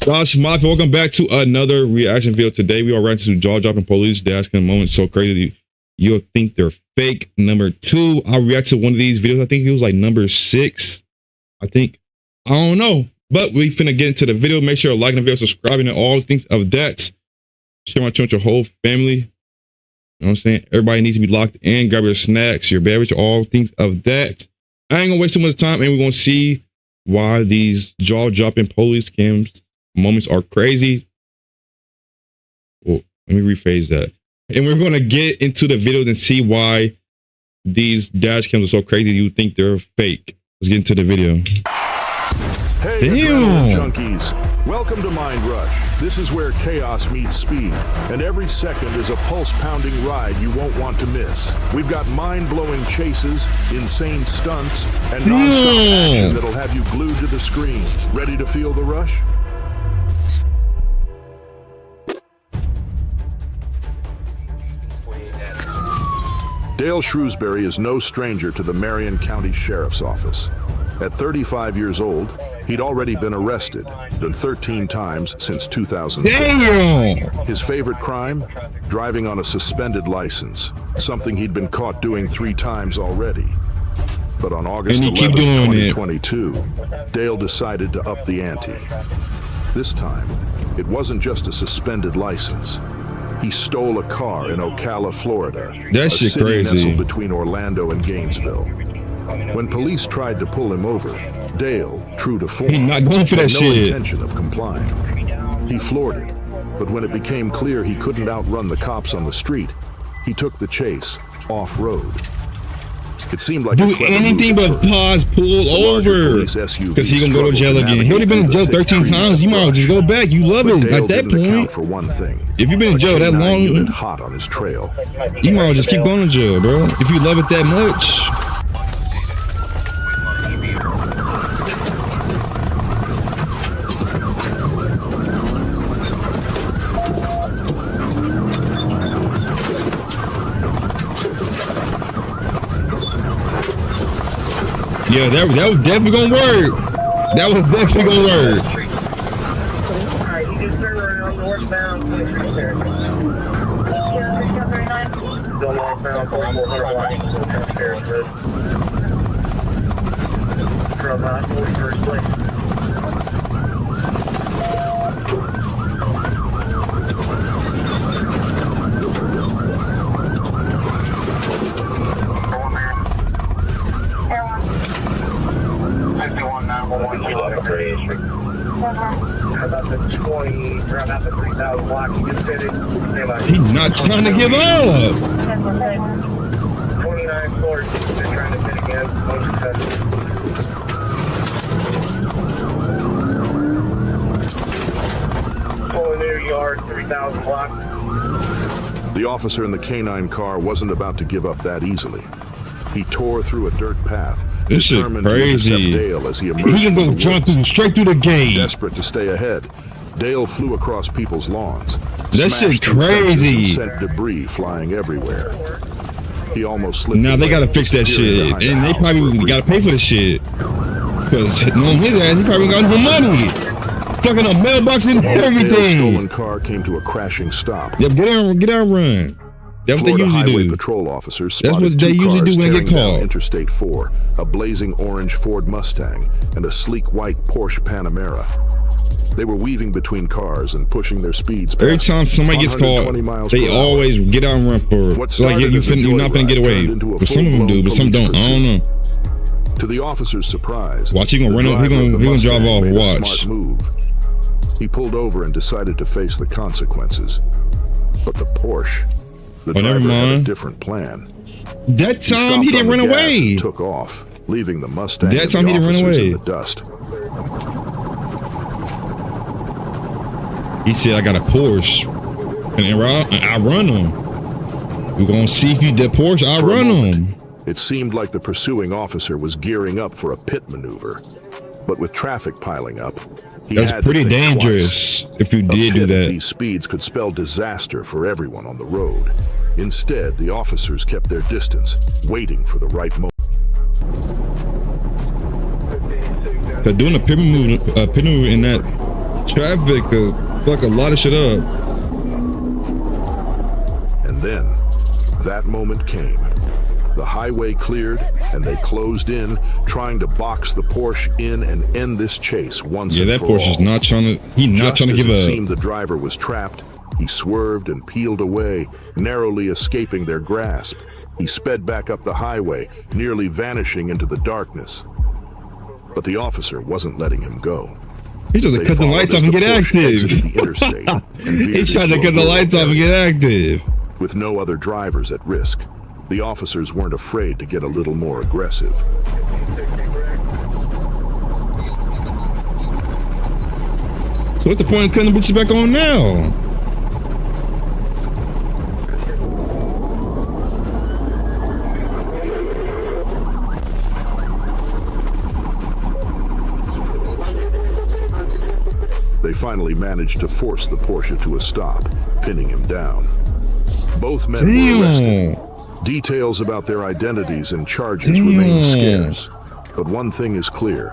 Josh Mafia, welcome back to another reaction video. Today we are reacting to jaw-dropping police Dashcam moments so crazy you'll think they're fake. Number 2, I reacted to one of these videos. I think it was like number 6. I don't know. But we finna get into the video. Make sure you're liking the video, subscribing, and all things of that. Share my channel with your whole family. You know what I'm saying? Everybody needs to be locked in. Grab your snacks, your beverage, all things of that. I ain't gonna waste too much time, and we're gonna see why these jaw-dropping police cams moments are crazy. Well, let me rephrase that. And we're gonna get into the video and see why these dash cams are so crazy you think they're fake. Let's get into the video. Hey, damn, junkies. Welcome to Mind Rush. This is where chaos meets speed, and every second is a pulse-pounding ride you won't want to miss. We've got mind-blowing chases, insane stunts, and non-stop action that'll have you glued to the screen. Ready to feel the rush? Dale Shrewsbury is no stranger to the Marion County Sheriff's Office. At 35 years old, he'd already been arrested, done 13 times since 2006. Damn. His favorite crime? Driving on a suspended license, something he'd been caught doing 3 times already. But on August 11, 2022, Dale decided to up the ante. This time, it wasn't just a suspended license. He stole a car in Ocala, Florida, That a shit city crazy. nestled between Orlando and Gainesville. When police tried to pull him over, Dale, true to form, He not going for that had no shit. intention of complying. He floored it, but when it became clear he couldn't outrun the cops on the street, he took the chase off-road. It seemed like do anything but pause, pull over, because he gonna go to jail again. He already been in jail 13 times. You might as well just go back. You love it at that point. For one thing, if you've been in jail that long, hot on his trail, you might as well just keep going to jail, bro. If you love it that much. Yeah, that was definitely gonna work. That was definitely gonna work. Alright, you just turn around northbound 23 Stairs. Go northbound 400 block, Stairs, good. From 41st place. About the 20, or about the 3,000 block you just did it. He's not trying to give up. 29 floors, just trying to fit again. Motion sensor. Pulling near yard, 3,000 block. the officer in the canine car wasn't about to give up that easily. He tore through a dirt path. This shit crazy. Dale as he can go jump straight through the gate. Desperate to stay ahead, Dale flew across people's lawns. That shit crazy. Sent debris flying everywhere. He almost slipped. Now they gotta fix that shit, and they probably gotta pay for the shit. Cause knowing his ass, he probably got no money. Fucking a mailbox and everything. Dale's stolen car came to a crashing stop. Yep, get out, run. That's what they usually Highway do. Patrol officers That's what they usually do when they get caught. Interstate 4, a blazing orange Ford Mustang, and a sleek white Porsche Panamera. They were weaving between cars and pushing their speeds. Every time somebody gets caught, they always get out and run for it. Like you're not gonna get away. But some of them do, but some don't. I don't know. To the officer's surprise, watch, he gonna run up. He gonna drive off. Watch. Smart move. He pulled over and decided to face the consequences. But the Porsche. The driver had a different plan. That time he didn't run away. Took off, leaving the Mustang. That time he didn't run away. In the dust. He said, "I got a Porsche, and I run him. We're gonna see if he did Porsche. I run him." It seemed like the pursuing officer was gearing up for a pit maneuver, but with traffic piling up, that's pretty dangerous. If you did do that, these speeds could spell disaster for everyone on the road. Instead, the officers kept their distance, waiting for the right moment. They're doing a pit maneuver in that traffic to fuck a lot of shit up. And then that moment came. The highway cleared and they closed in, trying to box the Porsche in and end this chase once and for all. Yeah, that Porsche is not trying to, he's not trying to give up. Just as it seemed the driver was trapped, he swerved and peeled away, narrowly escaping their grasp. He sped back up the highway, nearly vanishing into the darkness. But the officer wasn't letting him go. He's trying to cut the lights off and get active. He's trying to cut the lights off and get active. With no other drivers at risk, the officers weren't afraid to get a little more aggressive. So what's the point of cutting the bitches back on now? They finally managed to force the Porsche to a stop, pinning him down. Both men were arrested. Details about their identities and charges remain scarce. But one thing is clear.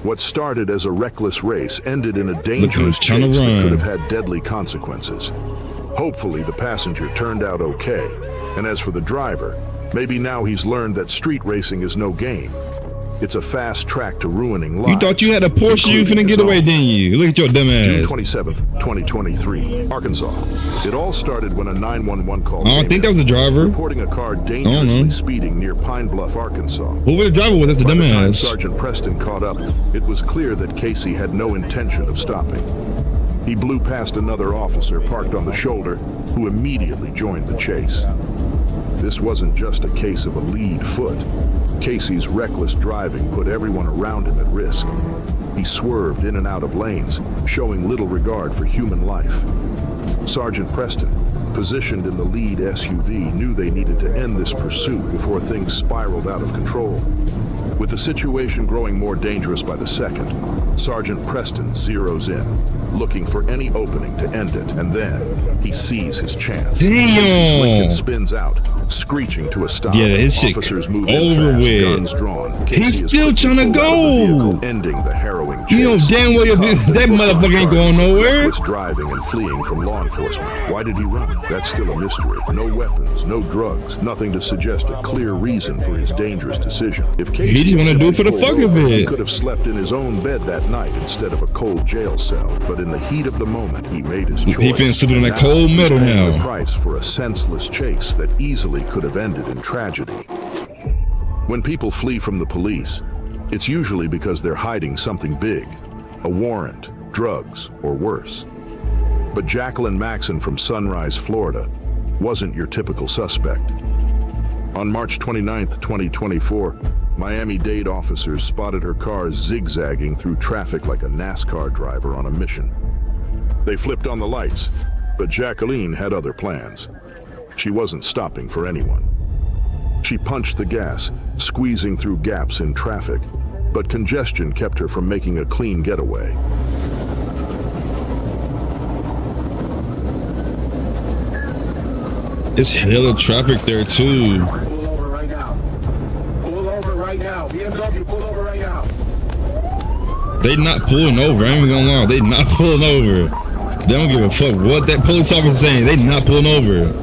What started as a reckless race ended in a dangerous chase that could have had deadly consequences. Hopefully the passenger turned out okay. And as for the driver, maybe now he's learned that street racing is no game. It's a fast track to ruining lives. You thought you had a Porsche, you finna get away, didn't you? Look at your dumb ass. June 27th, 2023, Arkansas. It all started when a 911 call I don't think that was a driver. Reporting a car dangerously speeding near Pine Bluff, Arkansas. Who was the driver was? That's the dumb ass. By the time Sergeant Preston caught up, it was clear that Casey had no intention of stopping. He blew past another officer parked on the shoulder, who immediately joined the chase. This wasn't just a case of a lead foot. Casey's reckless driving put everyone around him at risk. He swerved in and out of lanes, showing little regard for human life. Sergeant Preston, positioned in the lead SUV, knew they needed to end this pursuit before things spiraled out of control. With the situation growing more dangerous by the second, Sergeant Preston zeroes in, looking for any opening to end it, and then he sees his chance. Damn! Lincoln spins out, screeching to a stop. Yeah, his shit Officers move over fast, with. guns drawn. He's still trying to go. Ending the harrowing chase. You know damn well that motherfucker ain't going nowhere. Driving and fleeing from law enforcement. Why did he run? That's still a mystery. No weapons, no drugs, nothing to suggest a clear reason for his dangerous decision. If Casey he just want to do it for the fuck of it. He could have slept in his own bed that night instead of a cold jail cell. But in the heat of the moment, he made his choice. He finna sleep in that cold metal now. The price for a senseless chase that easily could have ended in tragedy. When people flee from the police, it's usually because they're hiding something big, a warrant, drugs, or worse. But Jacqueline Maxon from Sunrise, Florida, wasn't your typical suspect. On March 29th, 2024, Miami-Dade officers spotted her car zigzagging through traffic like a NASCAR driver on a mission. They flipped on the lights, but Jacqueline had other plans. She wasn't stopping for anyone. She punched the gas, squeezing through gaps in traffic, but congestion kept her from making a clean getaway. It's hella traffic there too. Pull over right now. Pull over right now. BMW, pull over right now. They not pulling over. I ain't even gonna lie. They not pulling over. They don't give a fuck what that police officer is saying. They not pulling over.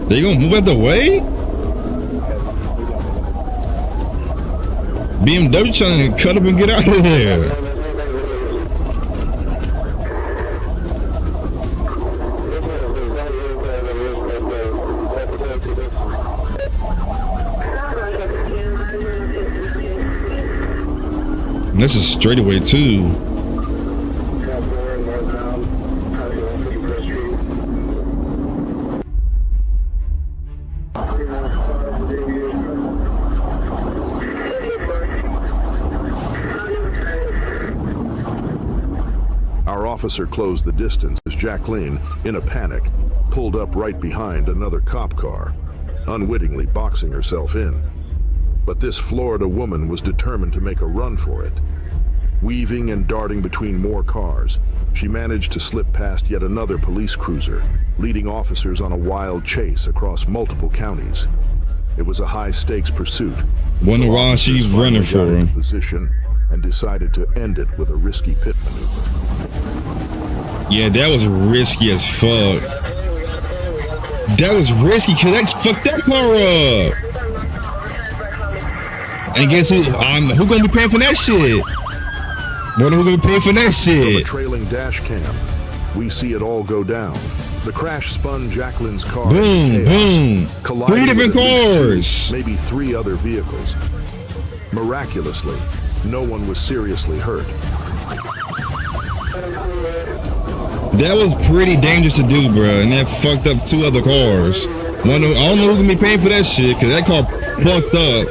They gonna move out the way? BMW trying to cut up and get out of there. And this is straightaway too. Officer closed the distance as Jacqueline, in a panic, pulled up right behind another cop car, unwittingly boxing herself in. But this Florida woman was determined to make a run for it. Weaving and darting between more cars, she managed to slip past yet another police cruiser, leading officers on a wild chase across multiple counties. It was a high-stakes pursuit. Wonder why she's running for him. Position and decided to end it with a risky pit maneuver. Yeah, that was risky as fuck. That was risky because that fucked that car up. And guess who? Who gonna be paying for that shit? Wonder who gonna pay for that shit? From a trailing dash cam, we see it all go down. The crash spun Jacqueline's car. Boom, boom. 3 different cars. Maybe 3 other vehicles. Miraculously, no one was seriously hurt. That was pretty dangerous to do, bro. And that fucked up 2 other cars. I don't know who's gonna be paying for that shit because that car fucked up.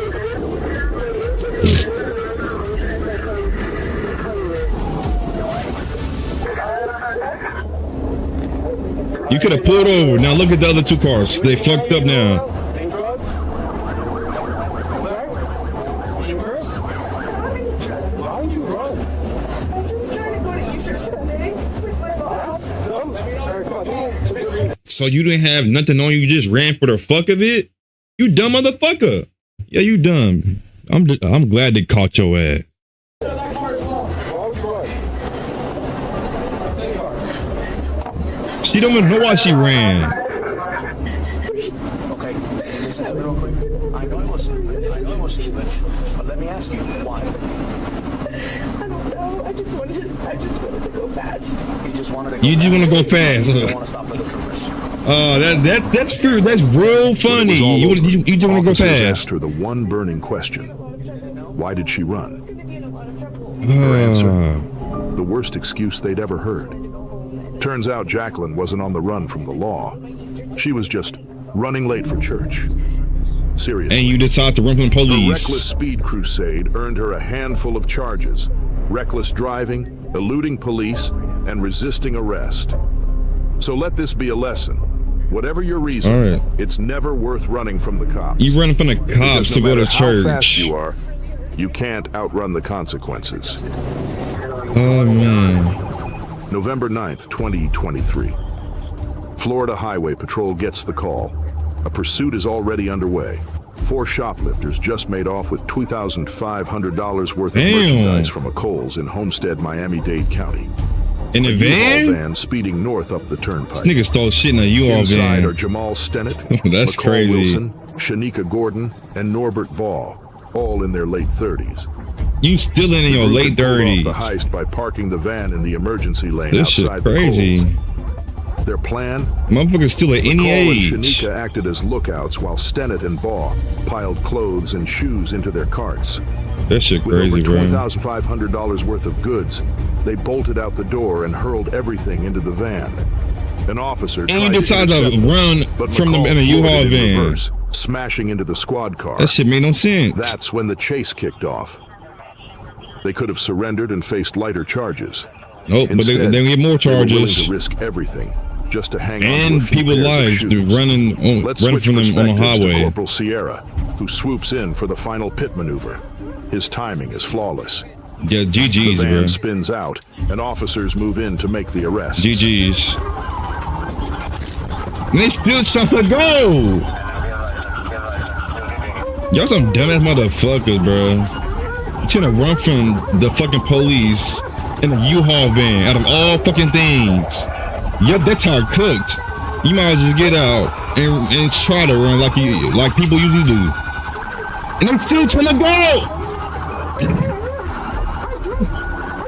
You could have pulled over. Now look at the other 2 cars. They fucked up now. So you didn't have nothing on you, you just ran for the fuck of it? You dumb motherfucker. Yeah, you dumb. I'm glad they caught your ass. She don't even know why she ran. Okay, listen to me real quick. I know it was stupid. But let me ask you, why? I don't know. I just wanted to go fast. You just wanted to go fast. You don't want to stop for the troopers. That's true. That's real funny. You just want to go fast. Asked her the one burning question: why did she run? Her answer: the worst excuse they'd ever heard. Turns out Jacqueline wasn't on the run from the law. She was just running late for church. Seriously. And you decide to run from the police. The reckless speed crusade earned her a handful of charges: reckless driving, eluding police, and resisting arrest. So let this be a lesson. Whatever your reason, it's never worth running from the cops. You running from the cops to go to church. How fast you are, you can't outrun the consequences. Oh man. November 9th, 2023. Florida Highway Patrol gets the call. A pursuit is already underway. 4 shoplifters just made off with $2,500 worth of merchandise from a Kohl's in Homestead, Miami-Dade County. In a van? Van speeding north up the turnpike. This nigga stole shit in a U-Haul van. Inside are Jamal Stennett, that's McCall crazy. Wilson, Shanika Gordon, and Norbert Ball, all in their late 30s. You still in your late 30s. The heist by parking the van in the emergency lane this outside shit crazy. The Kohl's. Their plan? Motherfuckers still at any age. And Shanika acted as lookouts while Stennett and Ball piled clothes and shoes into their carts. That shit crazy, bro. With over $2,500 worth of goods, they bolted out the door and hurled everything into the van. An officer tried and he decided to run from them in a U-Haul van, reverse, smashing into the squad car. That shit made no sense. That's when the chase kicked off. They could have surrendered and faced lighter charges. Nope, instead, but they get more charges. They were willing to risk everything just to hang on and to a few people's lives running from them on the highway. Corporal Sierra, who swoops in for the final pit maneuver. His timing is flawless. Yeah, GG's, the van bro. spins out, and officers move in to make the arrest. GG's. And they still trying to go. Y'all some dumbass motherfuckers, bro. You trying to run from the fucking police in a U-Haul van out of all fucking things. Yup, that tire cooked. You might as well just get out and try to run like people usually do. And I'm still trying to go.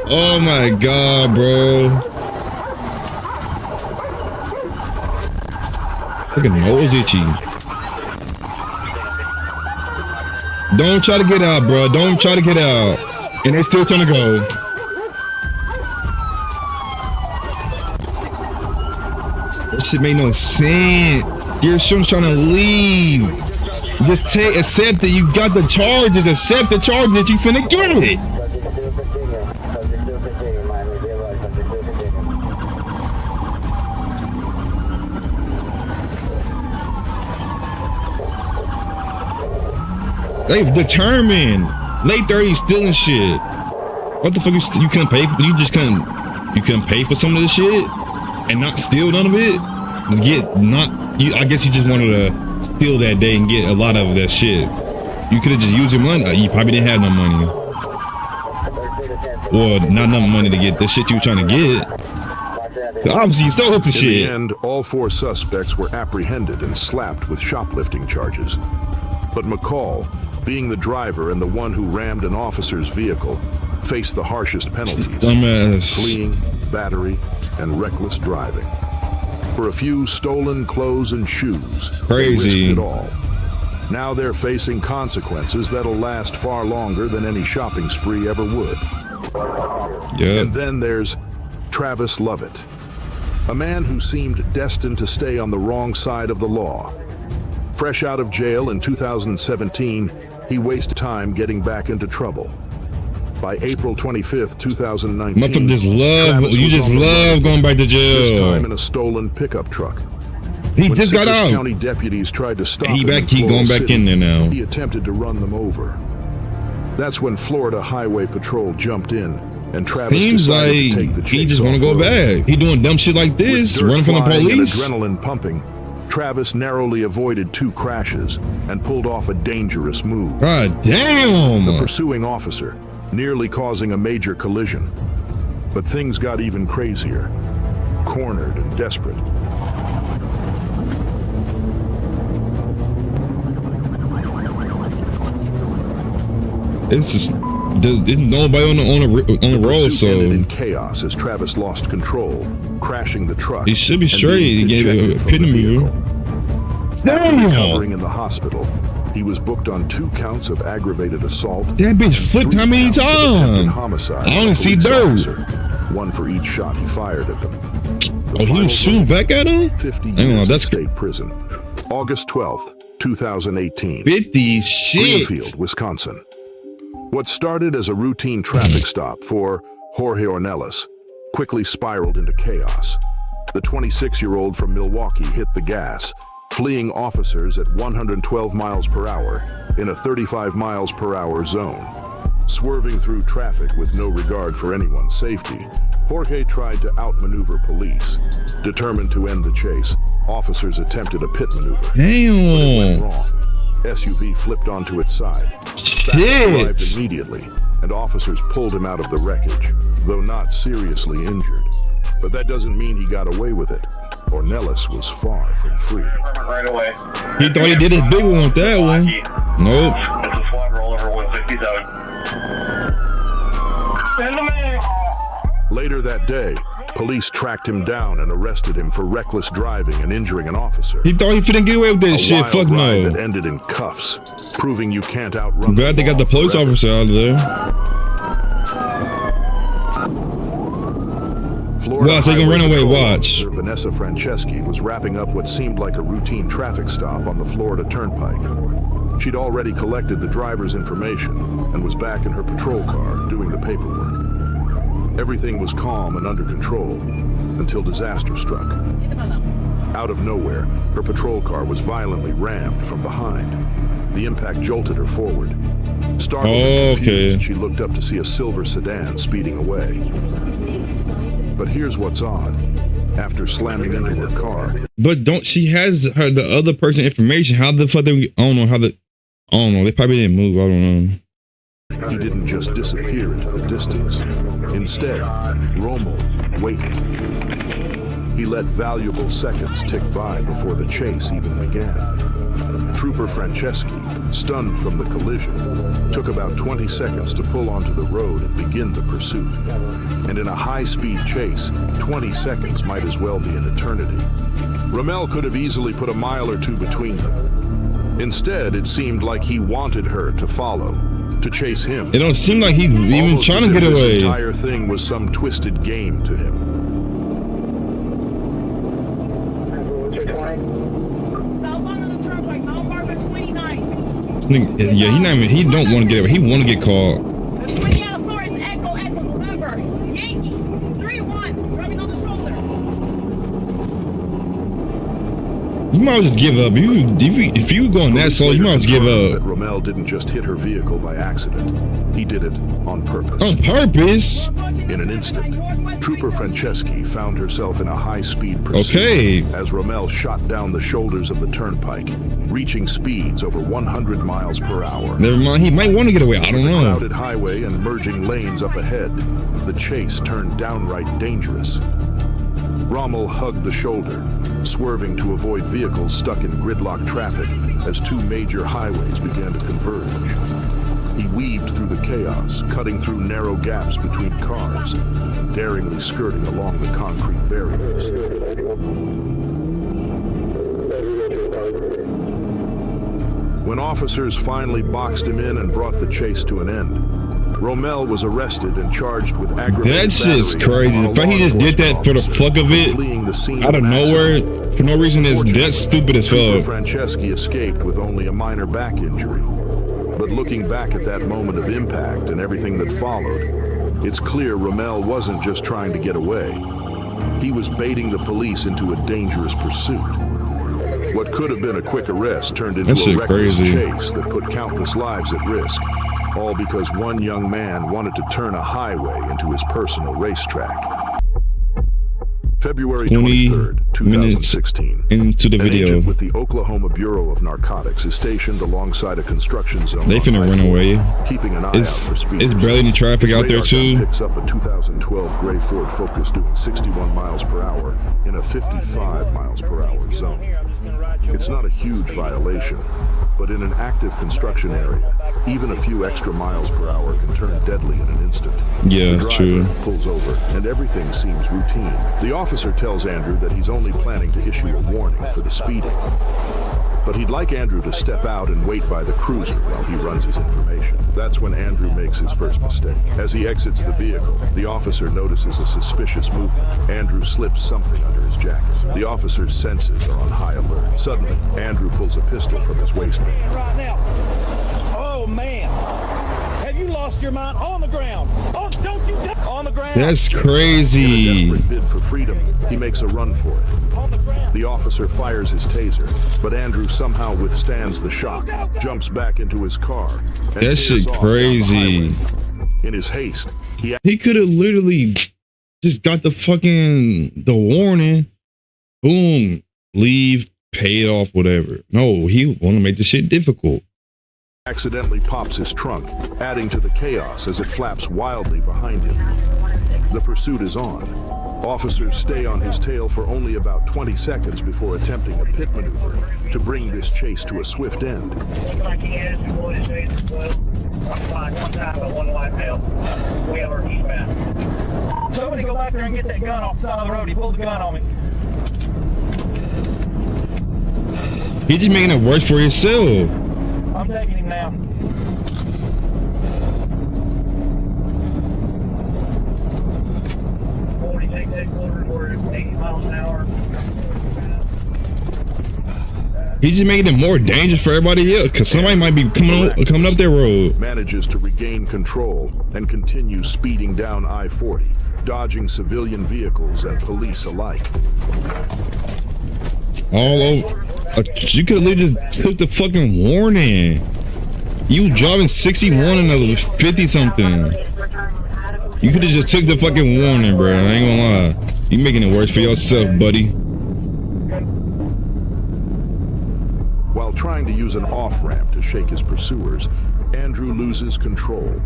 Oh my god, bro. Fucking nose itchy. Don't try to get out, bro. Don't try to get out. And they're still trying to go. That shit made no sense. You're sure trying to leave. Just accept that you got the charges. Accept the charges that you finna get it. They determined. Late 30s stealing shit. What the fuck? You couldn't pay? You just couldn't. You couldn't pay for some of this shit and not steal none of it. I guess you just wanted to steal that day and get a lot of that shit. You could have just used your money. You probably didn't have no money, or not enough money to get the shit you were trying to get. So obviously, you stole the shit. In the end, all 4 suspects were apprehended and slapped with shoplifting charges. But McCall, being the driver and the one who rammed an officer's vehicle, faced the harshest penalties: fleeing, battery, and reckless driving. For a few stolen clothes and shoes, they risked it all. Now they're facing consequences that'll last far longer than any shopping spree ever would. Yeah. And then there's Travis Lovett, a man who seemed destined to stay on the wrong side of the law. Fresh out of jail in 2017, he wasted time getting back into trouble. By April 25th, 2019, you just love going back to jail. This time in a stolen pickup truck. He just got out. County deputies tried to stop him. He going back in there now. He attempted to run them over. That's when Florida Highway Patrol jumped in, and Travis decided to take the chase. He just want to go back. He doing dumb shit like this, running from the police. Adrenaline pumping, Travis narrowly avoided 2 crashes and pulled off a dangerous move. God damn! The pursuing officer nearly causing a major collision. But things got even crazier, cornered and desperate. It's just there's nobody on the road, so ended in chaos as Travis lost control, crashing the truck. He should be straight. He gave a epitome. After recovering in the hospital, he was booked on 2 counts of aggravated assault. That bitch flipped how many times? Homicide. I only see dirt. 1 for each shot he fired at them. He was shooting back at him? 50 years in state prison. August 12th, 2018. 50 shit. Greenfield, Wisconsin. What started as a routine traffic stop for Jorge Ornelas quickly spiraled into chaos. The 26-year-old from Milwaukee hit the gas, fleeing officers at 112 miles per hour in a 35 miles per hour zone. Swerving through traffic with no regard for anyone's safety, Jorge tried to outmaneuver police. Determined to end the chase, officers attempted a pit maneuver. Damn! But it went wrong. SUV flipped onto its side. Backup arrived immediately, and officers pulled him out of the wreckage, though not seriously injured. But that doesn't mean he got away with it. Ornelas was far from free. Right away. He thought he did his big one with that one. Nope. It's a squad rollover 167. Send him in. Later that day, police tracked him down and arrested him for reckless driving and injuring an officer. He thought he couldn't get away with that shit. Fuck no. That ended in cuffs, proving you can't outrun. Glad they got the police officer out of there. Watch, they can run away. Watch. Vanessa Franceschi was wrapping up what seemed like a routine traffic stop on the Florida Turnpike. She'd already collected the driver's information and was back in her patrol car doing the paperwork. Everything was calm and under control until disaster struck. Out of nowhere, her patrol car was violently rammed from behind. The impact jolted her forward. Startled and confused, she looked up to see a silver sedan speeding away. But here's what's odd. After slamming into her car... But she has the other person's information. How the fuck I don't know. They probably didn't move. I don't know. He didn't just disappear into the distance. Instead, Rommel waited. He let valuable seconds tick by before the chase even began. Trooper Franceschi, stunned from the collision, took about 20 seconds to pull onto the road and begin the pursuit. And in a high-speed chase, 20 seconds might as well be an eternity. Rommel could have easily put a mile or 2 between them. Instead, it seemed like he wanted her to follow, to chase him. It don't seem like he's even trying to get away. This entire thing was some twisted game to him. Yeah, he don't want to get away. He want to get caught. You might just give up. If you going that slow, you might just give up. That Rommel didn't just hit her vehicle by accident. He did it on purpose. On purpose? In an instant, Trooper Franceschi found herself in a high-speed pursuit as Rommel shot down the shoulders of the turnpike, reaching speeds over 100 miles per hour. Never mind, he might want to get away. I don't know. Crowded highway and merging lanes up ahead, the chase turned downright dangerous. Rommel hugged the shoulder, swerving to avoid vehicles stuck in gridlock traffic as two major highways began to converge. He weaved through the chaos, cutting through narrow gaps between cars, and daringly skirting along the concrete barriers. When officers finally boxed him in and brought the chase to an end, Rommel was arrested and charged with aggravated That's just crazy. The fact he just did that for the fuck of it, out of nowhere, for no reason, is that stupid as fuck. Franceschi escaped with only a minor back injury. But looking back at that moment of impact and everything that followed, it's clear Rommel wasn't just trying to get away. He was baiting the police into a dangerous pursuit. What could have been a quick arrest turned into a reckless chase that put countless lives at risk. All because one young man wanted to turn a highway into his personal racetrack. February 23rd, 2016. Into the video. An agent with the Oklahoma Bureau of Narcotics is stationed alongside a construction zone. They finna run away. Keeping an eye out for speeders. It's barely any traffic out there too. Picks up a 2012 gray Ford Focus doing 61 miles per hour in a 55 miles per hour zone. It's not a huge violation, but in an active construction area, even a few extra miles per hour can turn deadly in an instant. Yeah, the driver true. Pulls over, and everything seems routine. The officer tells Andrew that he's only planning to issue a warning for the speeding. But he'd like Andrew to step out and wait by the cruiser while he runs his information. That's when Andrew makes his first mistake. As he exits the vehicle, the officer notices a suspicious movement. Andrew slips something under his jacket. The officer's senses are on high alert. Suddenly, Andrew pulls a pistol from his waistband. Right now. Oh, man. Have you lost your mind? On the ground. Oh, don't you on the ground. That's crazy. In a desperate bid for freedom, he makes a run for it. The officer fires his taser, but Andrew somehow withstands the shock, jumps back into his car. That shit crazy. In his haste, he could have literally just got the warning. Boom, leave, pay it off, whatever. No, he want to make the shit difficult. Accidentally pops his trunk, adding to the chaos as it flaps wildly behind him. The pursuit is on. Officers stay on his tail for only about 20 seconds before attempting a pit maneuver to bring this chase to a swift end. Somebody go back there and get that gun off the side of the road. He pulled the gun on me. He's just making it worse for himself. I'm taking him now. He's just making it more dangerous for everybody else because somebody might be coming up their road. Manages to regain control and continue speeding down I-40, dodging civilian vehicles and police alike. All over. You could have literally just took the fucking warning. You driving 61 and a 50 something. You could have just took the fucking warning, bro. I ain't gonna lie. You making it worse for yourself, buddy. While trying to use an off-ramp to shake his pursuers, Andrew loses control.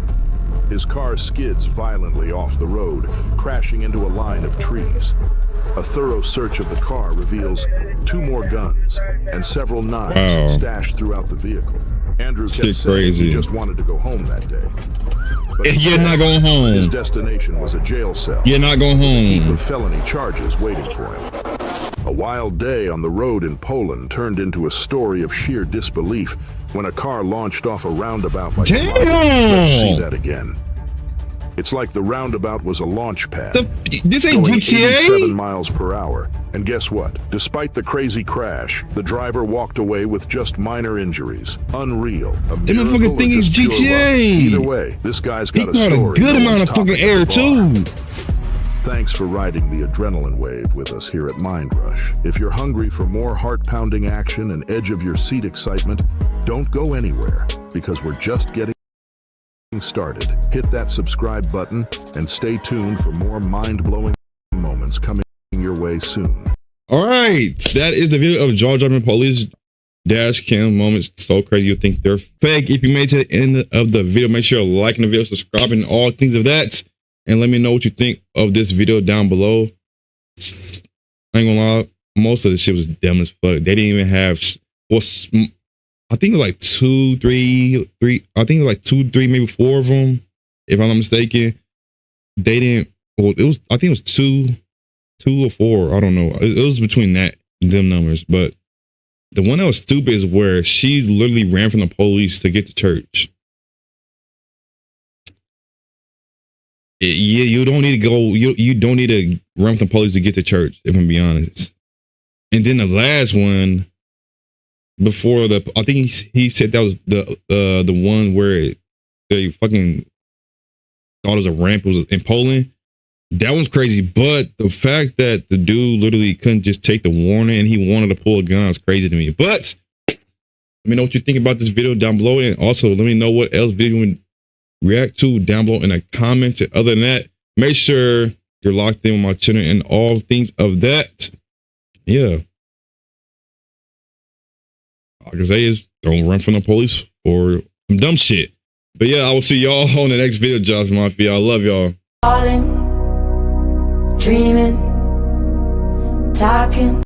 His car skids violently off the road, crashing into a line of trees. A thorough search of the car reveals 2 more guns and several knives stashed throughout the vehicle. Andrew kept saying he just wanted to go home that day. But you're not going home. His destination was a jail cell. You're not going home. With a heap of felony charges waiting for him. A wild day on the road in Poland turned into a story of sheer disbelief when a car launched off a roundabout like a rocket. Let's see that again. It's like the roundabout was a launch pad. This ain't going GTA? 87 miles per hour. And guess what? Despite the crazy crash, the driver walked away with just minor injuries. Unreal. A motherfucking thing is GTA. Either way, this guy's got a story. A good amount of fucking air too. Thanks for riding the adrenaline wave with us here at Mind Rush. If you're hungry for more heart-pounding action and edge-of-your-seat excitement, don't go anywhere, because we're just getting started. Hit that subscribe button and stay tuned for more mind-blowing moments coming your way soon. All right, that is the video of jaw-dropping police dash cam moments. So crazy you think they're fake. If you made it to the end of the video, make sure you're liking the video, subscribing, all things of that. And let me know what you think of this video down below. I ain't gonna lie, most of the shit was dumb as fuck. They didn't even have, well, I think it was like two, three, maybe 4 of them, if I'm not mistaken. They didn't, well, it was, I think it was two or 4. I don't know. It was between them numbers. But the one that was stupid is where she literally ran from the police to get to church. Yeah, you don't need to go. You don't need to run from the police to get to church, if I'm being honest. And then the last one, before I think he said that was the one where they fucking thought it was a ramp. It was in Poland. That one's crazy. But the fact that the dude literally couldn't just take the warning and he wanted to pull a gun was crazy to me. But let me know what you think about this video down below, and also let me know what else video you would react to down below in the comments. And other than that, make sure you're locked in with my channel and all things of that. Yeah. All I can say is don't run from the police or some dumb shit. But yeah, I will see y'all on the next video, Josh Mafia. I love y'all. Falling, dreaming, talking.